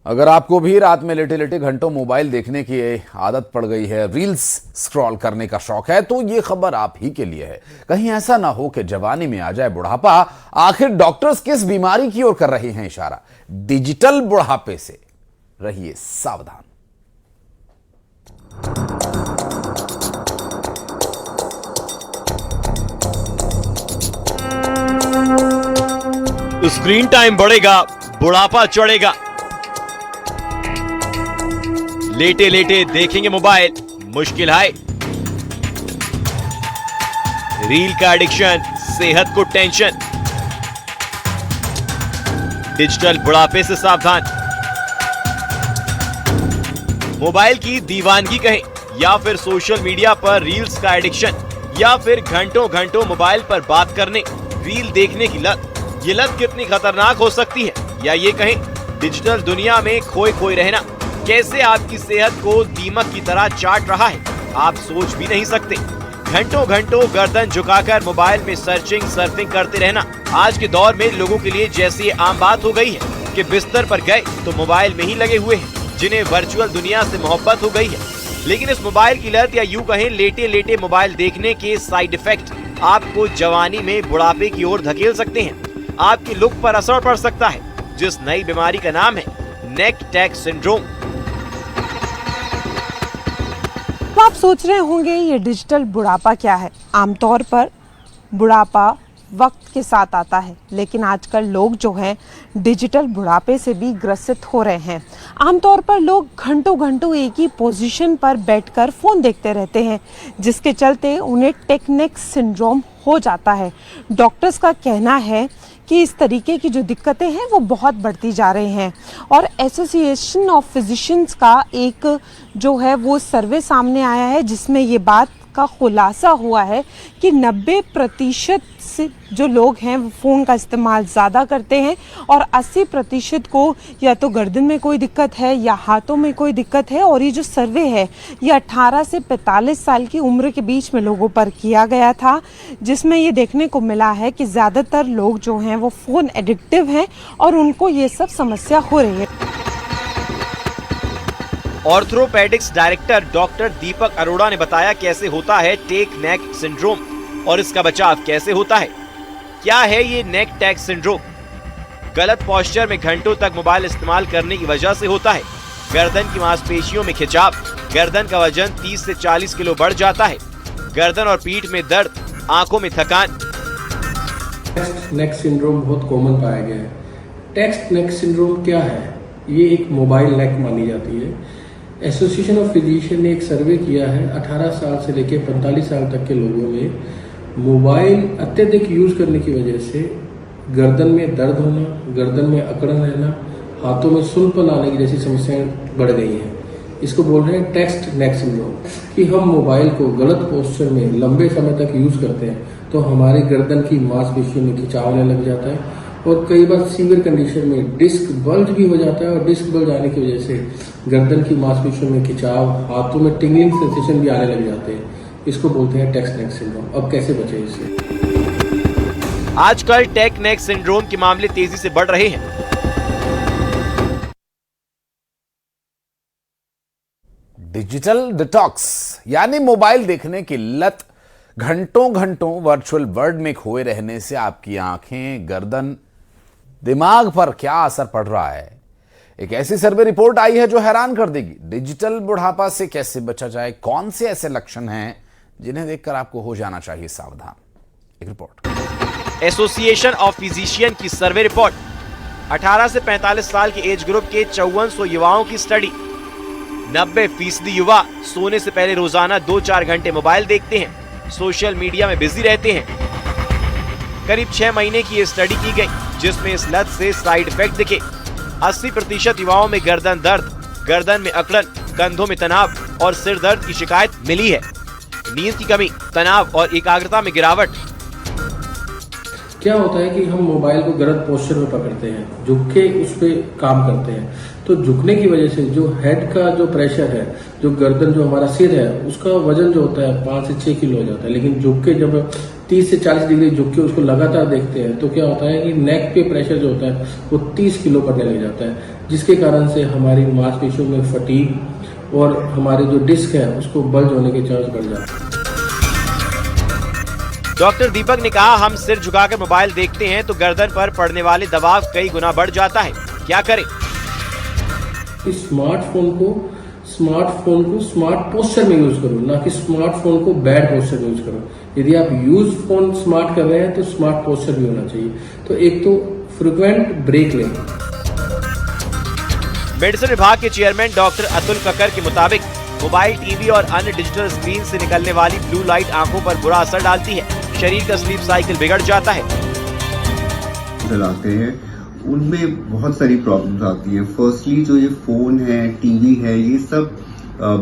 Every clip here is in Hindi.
अगर आपको भी रात में लेटे लेटे घंटों मोबाइल देखने की आदत पड़ गई है, रील्स स्क्रॉल करने का शौक है, तो ये खबर आप ही के लिए है। कहीं ऐसा ना हो कि जवानी में आ जाए बुढ़ापा। आखिर डॉक्टर्स किस बीमारी की ओर कर रहे हैं इशारा? डिजिटल बुढ़ापे से रहिए सावधान। स्क्रीन टाइम बढ़ेगा, बुढ़ापा चढ़ेगा। लेटे लेटे देखेंगे मोबाइल, मुश्किल है। रील का एडिक्शन, सेहत को टेंशन। डिजिटल बुढ़ापे से सावधान। मोबाइल की दीवानगी कहें या फिर सोशल मीडिया पर रील्स का एडिक्शन या फिर घंटों घंटों मोबाइल पर बात करने, रील देखने की लत। ये लत कितनी खतरनाक हो सकती है, या ये कहें डिजिटल दुनिया में खोए खोए रहना कैसे आपकी सेहत को दीमक की तरह चाट रहा है, आप सोच भी नहीं सकते। घंटों घंटों गर्दन झुकाकर मोबाइल में सर्फिंग करते रहना आज के दौर में लोगों के लिए जैसी आम बात हो गई है कि बिस्तर पर गए तो मोबाइल में ही लगे हुए हैं, जिन्हें वर्चुअल दुनिया से मोहब्बत हो गई है। लेकिन इस मोबाइल की लत या यूं कहें लेटे लेटे मोबाइल देखने के साइड इफेक्ट आपको जवानी में बुढ़ापे की ओर धकेल सकते हैं। आपकी लुक पर असर पड़ सकता है, जिस नई बीमारी का नाम है नेक टैक सिंड्रोम। तो आप सोच रहे होंगे ये डिजिटल बुढ़ापा क्या है। आमतौर पर बुढ़ापा वक्त के साथ आता है, लेकिन आजकल लोग जो हैं डिजिटल बुढ़ापे से भी ग्रसित हो रहे हैं। आमतौर पर लोग घंटों घंटों एक ही पोजीशन पर बैठकर फ़ोन देखते रहते हैं, जिसके चलते उन्हें टेक नेक सिंड्रोम हो जाता है। डॉक्टर्स का कहना है कि इस तरीके की जो दिक्कतें हैं वो बहुत बढ़ती जा रही हैं, और एसोसिएशन ऑफ फिजिशियंस का एक जो है वो सर्वे सामने आया है, जिसमें ये बात का खुलासा हुआ है कि 90% से जो लोग हैं वो फ़ोन का इस्तेमाल ज़्यादा करते हैं, और 80% को या तो गर्दन में कोई दिक्कत है या हाथों में कोई दिक्कत है। और ये जो सर्वे है ये 18 से 45 साल की उम्र के बीच में लोगों पर किया गया था, जिसमें ये देखने को मिला है कि ज़्यादातर लोग जो हैं वो फ़ोन एडिक्टिव हैं और उनको ये सब समस्या हो रही है। ऑर्थोपेडिक्स डायरेक्टर डॉक्टर दीपक अरोड़ा ने बताया कैसे होता है टेक नेक सिंड्रोम और इसका बचाव कैसे होता है। क्या है ये नेक टैक सिंड्रोम? गलत पोस्चर में घंटों तक मोबाइल इस्तेमाल करने की वजह से होता है। गर्दन की मांसपेशियों में खिंचाव, गर्दन का वजन 30 से 40 किलो बढ़ जाता है, गर्दन और पीठ में दर्द, आंखों में थकान। टेक्स्ट नेक सिंड्रोम बहुत कॉमन पाया गया है। टेक्स्ट नेक सिंड्रोम क्या है? ये एक मोबाइल नेक मानी जाती है। एसोसिएशन ऑफ फिजिशियन ने एक सर्वे किया है 18 साल से लेकर 45 साल तक के लोगों में मोबाइल अत्यधिक यूज करने की वजह से गर्दन में दर्द होना, गर्दन में अकड़न रहना, हाथों में सुन्नपन आने की जैसी समस्याएं बढ़ गई हैं। इसको बोल रहे हैं टेक्स्ट नेक सिंड्रोम। कि हम मोबाइल को गलत पोस्चर में लंबे समय तक यूज करते हैं तो हमारी गर्दन की मांसपेशियों में खिंचाव आने लग जाता है, और कई बार सीवियर कंडीशन में डिस्क बल्ज भी हो जाता है, और डिस्क बल्ज आने की वजह से गर्दन की मांसपेशियों में खिंचाव, हाथों में टिंगलिंग सेंसेशन भी आने लग जाते हैं। इसको बोलते हैं टेक्स्ट नेक सिंड्रोम। अब कैसे बचें इससे? आजकल टेक नेक सिंड्रोम के मामले तेजी से बढ़ रहे हैं। डिजिटल डिटॉक्स यानी मोबाइल देखने की लत, घंटों घंटों वर्चुअल वर्ल्ड में खोए रहने से आपकी आंखें, गर्दन, दिमाग पर क्या असर पड़ रहा है। एक ऐसी सर्वे रिपोर्ट आई है जो हैरान कर देगी। डिजिटल बुढ़ापा से कैसे बचा जाए, कौन से ऐसे लक्षण हैं जिन्हें देखकर आपको हो जाना चाहिए सावधान। एक रिपोर्ट। एसोसिएशन ऑफ फिजिशियन की सर्वे रिपोर्ट। 18 से 45 साल के एज ग्रुप के 5400 युवाओं की स्टडी। 90% युवा सोने से पहले रोजाना 2-4 घंटे मोबाइल देखते हैं, सोशल मीडिया में बिजी रहते हैं। करीब 6 महीने की ये स्टडी की गई, जिसमें इस लत से साइड इफेक्ट दिखे। 80% युवाओं में गर्दन दर्द, गर्दन में अकड़न, कंधों में तनाव और सिर दर्द की शिकायत मिली है। नींद की कमी, तनाव और एकाग्रता में गिरावट। क्या होता है कि हम मोबाइल को गलत पोस्चर में पकड़ते हैं, झुक के उस पर काम करते हैं, तो झुकने की वजह से जो हेड का जो प्रेशर है, जो गर्दन जो हमारा सिर है, उसका वजन जो होता है 5 से 6 किलो हो जाता है। लेकिन झुक के जब 30 से 40 डिग्री झुक के उसको लगातार देखते हैं तो क्या होता है कि नेक पे प्रेशर जो होता है वो 30 किलो पड़ने लग जाता है, जिसके कारण से हमारी मांसपेशियों में फटीग और हमारे जो डिस्क है उसको बल्ज होने के चांस बढ़ जाते हैं। डॉक्टर दीपक ने कहा, हम सिर झुकाकर मोबाइल देखते हैं तो गर्दन पर पड़ने वाले दबाव कई गुना बढ़ जाता है, क्या करें? स्मार्टफोन को स्मार्ट पोस्चर में यूज करो, ना कि स्मार्टफोन को बैड पोस्चर में यूज करो। यदि आप यूज फोन स्मार्ट कर रहे हैं तो स्मार्ट पोस्चर भी होना चाहिए। तो एक तो फ्रिक्वेंट ब्रेक लें। मेडिसिन विभाग के चेयरमैन डॉक्टर अतुल कक्कर के मुताबिक मोबाइल, टीवी और अन्य डिजिटल स्क्रीन से निकलने वाली ब्लू लाइट आंखों पर बुरा असर डालती है, शरीर का स्लीप साइकिल बिगड़ जाता है। चलाते हैं उनमें बहुत सारी प्रॉब्लम्स आती हैं। फर्स्टली जो ये फोन है, टीवी है, ये सब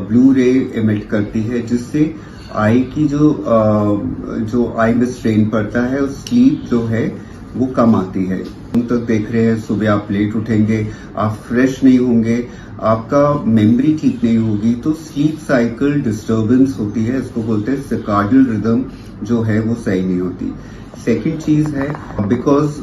ब्लू रे एमिट करती है, जिससे आई की जो आई में स्ट्रेन पड़ता है और स्लीप जो है वो कम आती है। हम तक देख रहे हैं, सुबह आप लेट उठेंगे, आप फ्रेश नहीं होंगे, आपका मेमोरी ठीक नहीं होगी, तो स्लीप साइकिल डिस्टर्बेंस होती है। इसको बोलते हैं सर्काडियल रिदम जो है वो सही नहीं होती। सेकंड चीज है, बिकॉज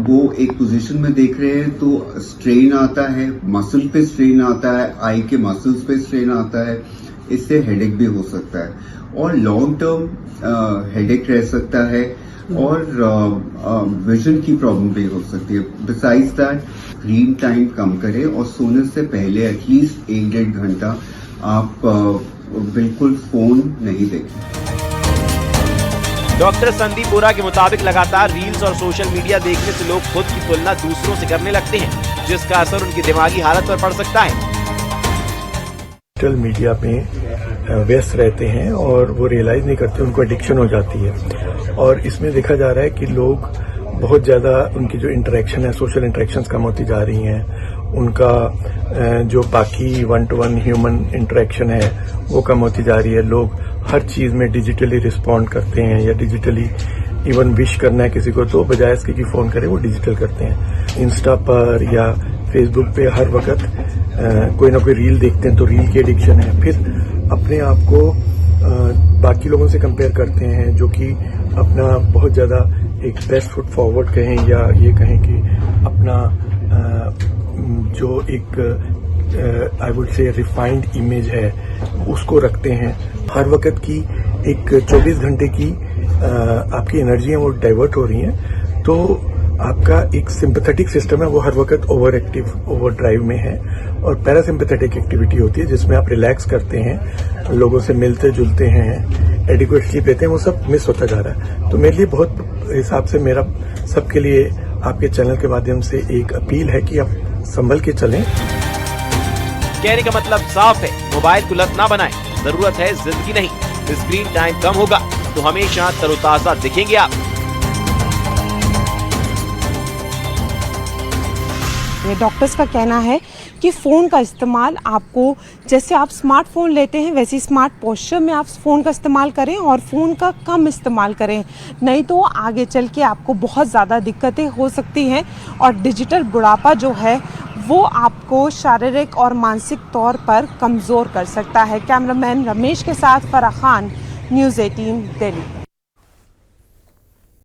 वो एक पोजीशन में देख रहे हैं तो स्ट्रेन आता है, मसल पे स्ट्रेन आता है, आई के मसल्स पे स्ट्रेन आता है, इससे हेडेक भी हो सकता है और लॉन्ग टर्म हेडेक रह सकता है और विजन की प्रॉब्लम भी हो सकती है। बिसाइड्स दैट, स्क्रीन टाइम कम करें और सोने से पहले एटलीस्ट 1-1.5 घंटा आप बिल्कुल फोन नहीं देखें। डॉक्टर संदीप बोरा के मुताबिक लगातार रील्स और सोशल मीडिया देखने से लोग खुद की तुलना दूसरों से करने लगते हैं, जिसका असर उनकी दिमागी हालत पर पड़ सकता है। सोशल मीडिया में व्यस्त रहते हैं और वो रियलाइज नहीं करते, उनको एडिक्शन हो जाती है। और इसमें देखा जा रहा है कि लोग बहुत ज्यादा, उनकी जो इंटरेक्शन है, सोशल इंटरेक्शंस कम होती जा रही हैं, उनका जो बाकी 1-to-1 ह्यूमन इंटरेक्शन है वो कम होती जा रही है। लोग हर चीज में डिजिटली रिस्पॉन्ड करते हैं या डिजिटली इवन विश करना है किसी को तो बजाय इसके कि फोन करे वो डिजिटल करते हैं। इंस्टा पर या फेसबुक पे हर वक्त कोई ना कोई रील देखते हैं तो रील की एडिक्शन है। फिर अपने आप को बाकी लोगों से कंपेयर करते हैं जो कि अपना बहुत ज्यादा एक बेस्ट फुट फॉरवर्ड कहें या ये कहें कि अपना जो एक I would say refined image है उसको रखते हैं। हर वक्त की एक 24 घंटे की आपकी एनर्जी है वो डाइवर्ट हो रही हैं, तो आपका एक सिंपैथेटिक सिस्टम है वो हर वक्त ओवर एक्टिव, ओवर ड्राइव में है और पैरासिम्पैथेटिक एक्टिविटी होती है जिसमें आप रिलैक्स करते हैं, लोगों से मिलते जुलते हैं, एडिक्वेट स्लीप लेते हैं, वो सब मिस होता जा रहा है। तो मेरे लिए बहुत हिसाब से मेरा सबके लिए आपके चैनल के माध्यम से एक अपील है कि आप संभल के चलें। कहने का मतलब साफ है, मोबाइल को लत ना बनाएं, जरूरत है जिंदगी नहीं। स्क्रीन टाइम कम होगा तो हमेशा तरोताजा दिखेंगे आप। ये डॉक्टर्स का कहना है कि फ़ोन का इस्तेमाल आपको, जैसे आप स्मार्टफोन लेते हैं वैसे स्मार्ट पोस्चर में आप फ़ोन का इस्तेमाल करें और फ़ोन का कम इस्तेमाल करें, नहीं तो आगे चल के आपको बहुत ज़्यादा दिक्कतें हो सकती हैं और डिजिटल बुढ़ापा जो है वो आपको शारीरिक और मानसिक तौर पर कमज़ोर कर सकता है। कैमरामैन रमेश के साथ फराह खान, न्यूज़ 18 दिल्ली।